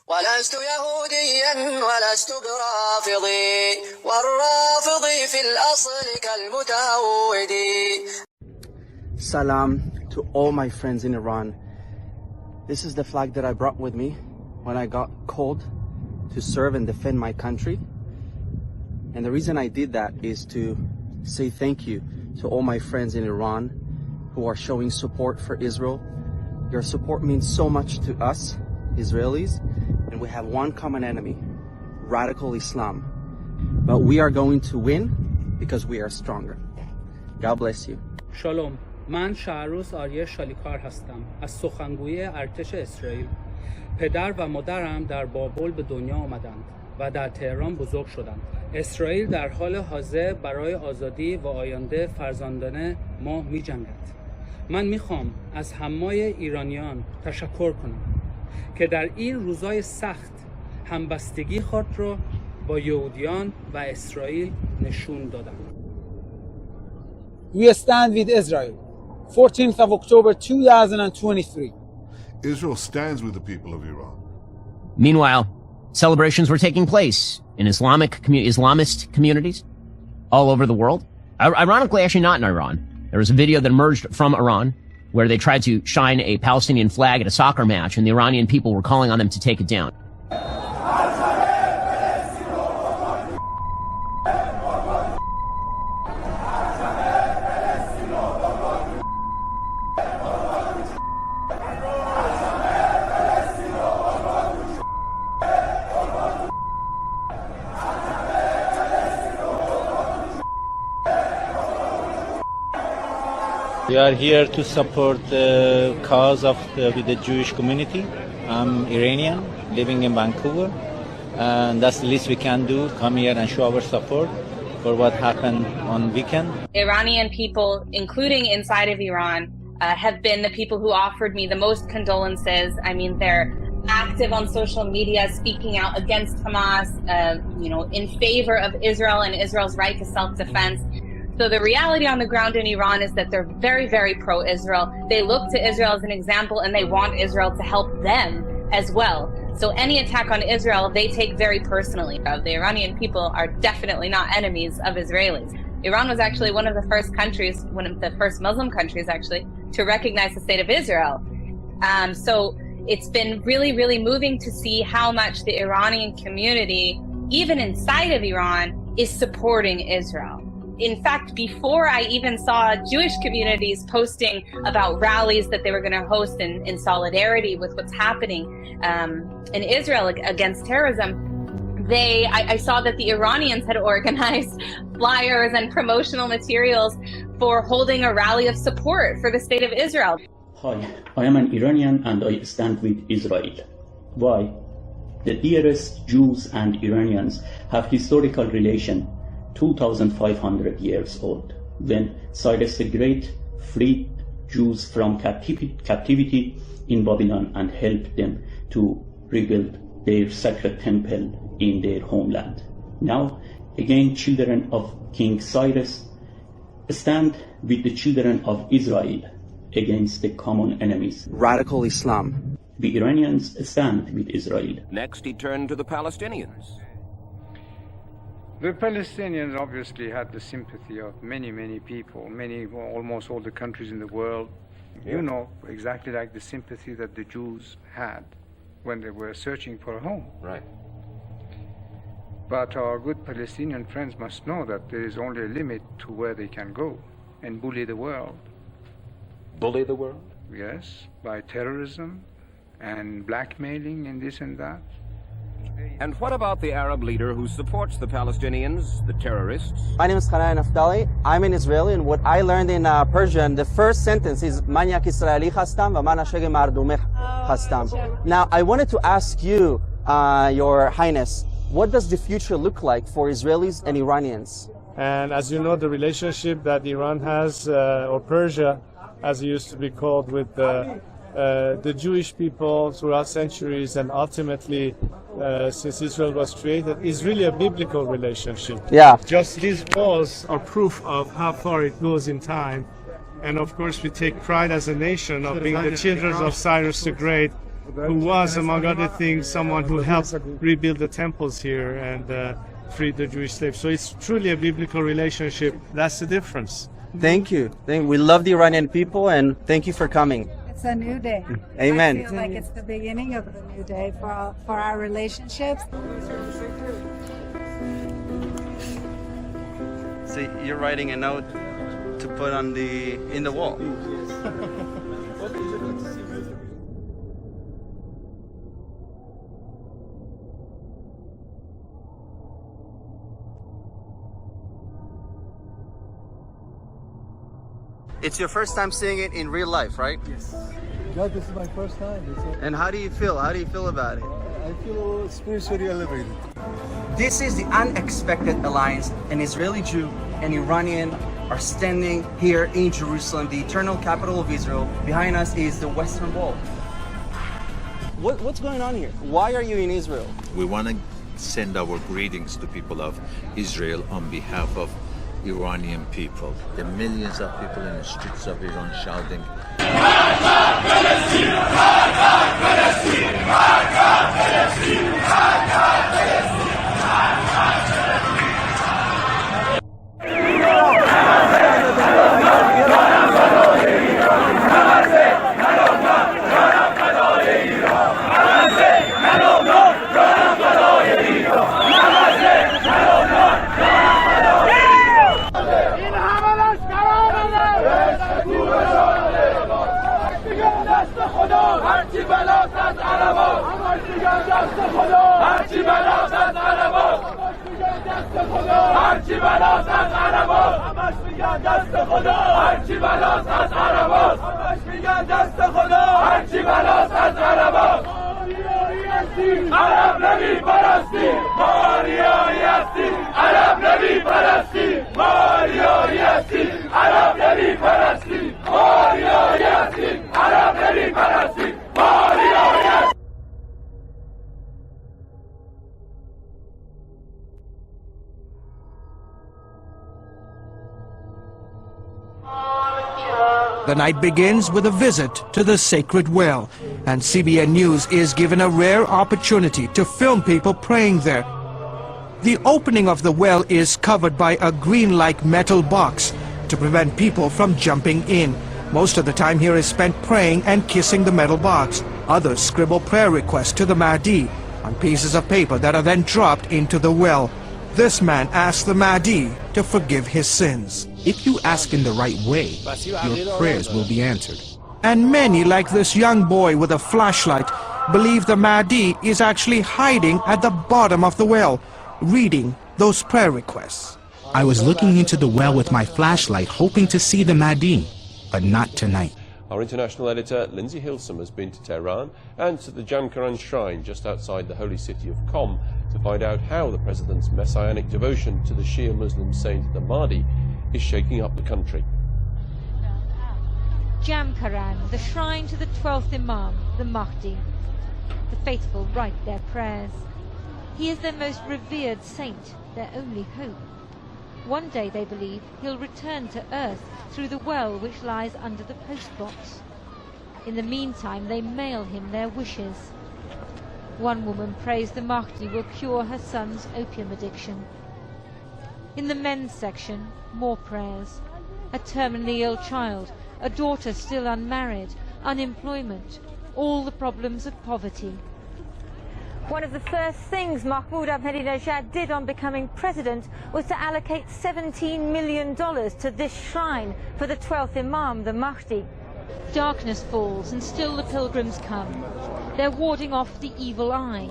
ولست يهوديا ولست برافضي والرافضي في الأصل كالمتهودي. Salam to all my friends in Iran. This is the flag that I brought with me when I got called to serve and defend my country. And the reason I did that is to say thank you to all my friends in Iran who are showing support for Israel. Your support means so much to us, Israelis, and we have one common enemy, radical Islam. But we are going to win because we are stronger. God bless you. شالوم، من 𝗧𝗨𝗥𝗏𝗕𝗦𝗧 شالیکار هستم از سخنگوی ارتش اسرائیل. پدر و مادرم در بابل به دنیا آمدند و در تهران بزرگ شدند. اسرائیل در حال حاضر برای آزادی و آینده فرزندان ما می جنگد. من میخوام از همه ایرانیان تشکر کنم که در این روزهای سخت همبستگی خود را با یهودیان و اسرائیل نشون دادند. We stand with Israel. 14th of October 2023. Israel stands with the people of Iran. Meanwhile, celebrations were taking place in Islamist communities all over the world. Ironically, actually not in Iran. There was a video that emerged from Iran where they tried to shine a Palestinian flag at a soccer match, and the Iranian people were calling on them to take it down. We are here to support the cause of the Jewish community. I'm Iranian, living in Vancouver, and that's the least we can do, come here and show our support for what happened on weekend. Iranian people, including inside of Iran, have been the people who offered me the most condolences. I mean, they're active on social media, speaking out against Hamas, in favor of Israel and Israel's right to self-defense. So the reality on the ground in Iran is that they're very, very pro-Israel. They look to Israel as an example, and they want Israel to help them as well. So any attack on Israel, they take very personally. The Iranian people are definitely not enemies of Israelis. Iran was actually one of the first countries, one of the first Muslim countries actually, to recognize the state of Israel. So it's been really, really moving to see how much the Iranian community, even inside of Iran, is supporting Israel. In fact, before I even saw Jewish communities posting about rallies that they were going to host in solidarity with what's happening in Israel against terrorism, I saw that the Iranians had organized flyers and promotional materials for holding a rally of support for the state of Israel. Hi, I am an Iranian and I stand with Israel. Why? The dearest Jews and Iranians have historical relation 2,500 years old, when Cyrus the Great freed Jews from captivity in Babylon and helped them to rebuild their sacred temple in their homeland. Now, again, children of King Cyrus stand with the children of Israel against the common enemies, radical Islam. The Iranians stand with Israel. Next, he turned to the Palestinians. The Palestinians obviously had the sympathy of many, many people, almost all the countries in the world. You know, exactly like the sympathy that the Jews had when they were searching for a home. Right. But our good Palestinian friends must know that there is only a limit to where they can go and bully the world. Bully the world? Yes, by terrorism and blackmailing and this and that. And what about the Arab leader who supports the Palestinians, the terrorists? My name is 𝗦𝗨𝗕𝗦𝗧 I'm an Israeli, and what I learned in Persian, the first sentence is من یک اسرائیلی هستم و من عاشق مردمه هستم. Now, I wanted to ask you, Your Highness, what does the future look like for Israelis and Iranians? And as you know, the relationship that Iran has, or Persia, as it used to be called, with the Jewish people throughout centuries, and ultimately since Israel was created, is really a biblical relationship. Yeah. Just these walls are proof of how far it goes in time. And of course, we take pride as a nation of being the children of Cyrus the Great, who was, among other things, someone who helped rebuild the temples here and freed the Jewish slaves. So it's truly a biblical relationship. That's the difference. Thank you. We love the Iranian people, and thank you for coming. It's a new day. Amen. I feel like it's the beginning of a new day for our relationships. So you're writing a note to put in the wall. It's your first time seeing it in real life, right? Yes. Yeah, this is my first time. And how do you feel? How do you feel about it? I feel spiritually elevated. This is the unexpected alliance. An Israeli Jew and Iranian are standing here in Jerusalem, the eternal capital of Israel. Behind us is the Western Wall. What's going on here? Why are you in Israel? We want to send our greetings to people of Israel on behalf of Iranian people. There are millions of people in the streets of Iran shouting, The night begins with a visit to the sacred well, and CBN News is given a rare opportunity to film people praying there. The opening of the well is covered by a green-like metal box to prevent people from jumping in. Most of the time here is spent praying and kissing the metal box. Others scribble prayer requests to the Mahdi on pieces of paper that are then dropped into the well. This man asks the Mahdi to forgive his sins. If you ask in the right way, your prayers will be answered. And many, like this young boy with a flashlight, believe the Mahdi is actually hiding at the bottom of the well, reading those prayer requests. I was looking into the well with my flashlight, hoping to see the Mahdi, but not tonight. Our international editor, Lindsay Hilsum, has been to Tehran and to the Jdamkaran shrine just outside the holy city of Qom to find out how the president's messianic devotion to the Shia Muslim saint the Mahdi is shaking up the country. Jdamkaran, the shrine to the 12th Imam, the Mahdi. The faithful write their prayers. He is their most revered saint, their only hope. One day, they believe, he'll return to earth through the well which lies under the postbox. In the meantime, they mail him their wishes. One woman prays the Mahdi will cure her son's opium addiction. In the men's section, more prayers. A terminally ill child, a daughter still unmarried, unemployment, all the problems of poverty. One of the first things Mahmoud Ahmadinejad did on becoming president was to allocate $17 million to this shrine for the 12th Imam, the Mahdi. Darkness falls and still the pilgrims come. They're warding off the evil eye.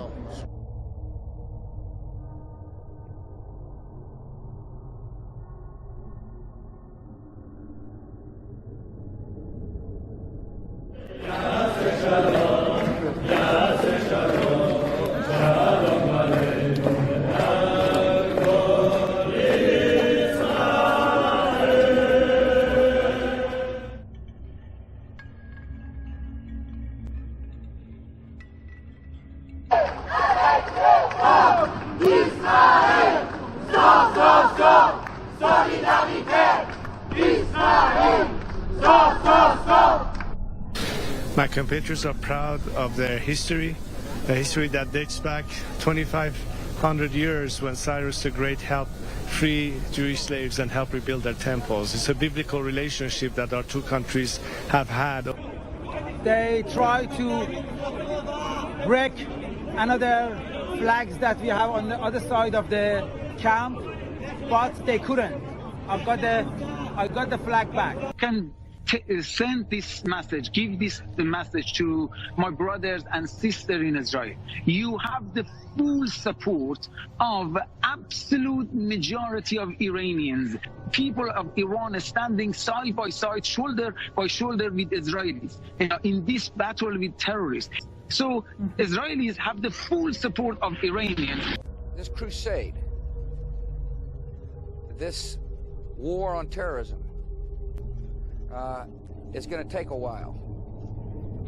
My compatriots are proud of their history, a history that dates back 2,500 years when Cyrus the Great helped free Jewish slaves and help rebuild their temples. It's a biblical relationship that our two countries have had. They try to break another flags that we have on the other side of the camp, but they couldn't. I got the flag back. Can send this message, give the message to my brothers and sisters in Israel. You have the full support of absolute majority of Iranians. People of Iran are standing side by side, shoulder by shoulder with Israelis in this battle with terrorists. So Israelis have the full support of Iranians. This crusade, this war on terrorism, it's going to take a while.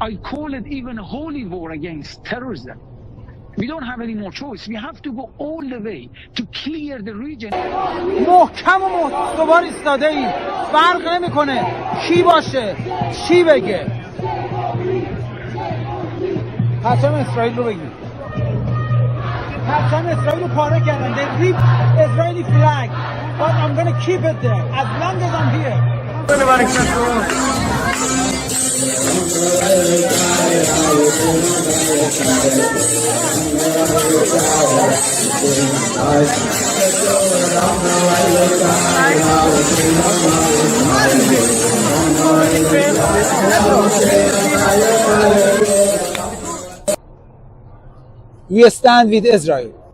I call it even a holy war against terrorism. We don't have any more choice. We have to go all the way to clear the region. محکم و مستوار ایستاده ایم. فرق نمیکنه کی باشه چی بگه. پرچم اسرائیل رو بگیر. پرچم اسرائیل رو پاره کردن. They ripped Israeli flag, but I'm gonna keep it there as long as I'm here. We stand with Israel.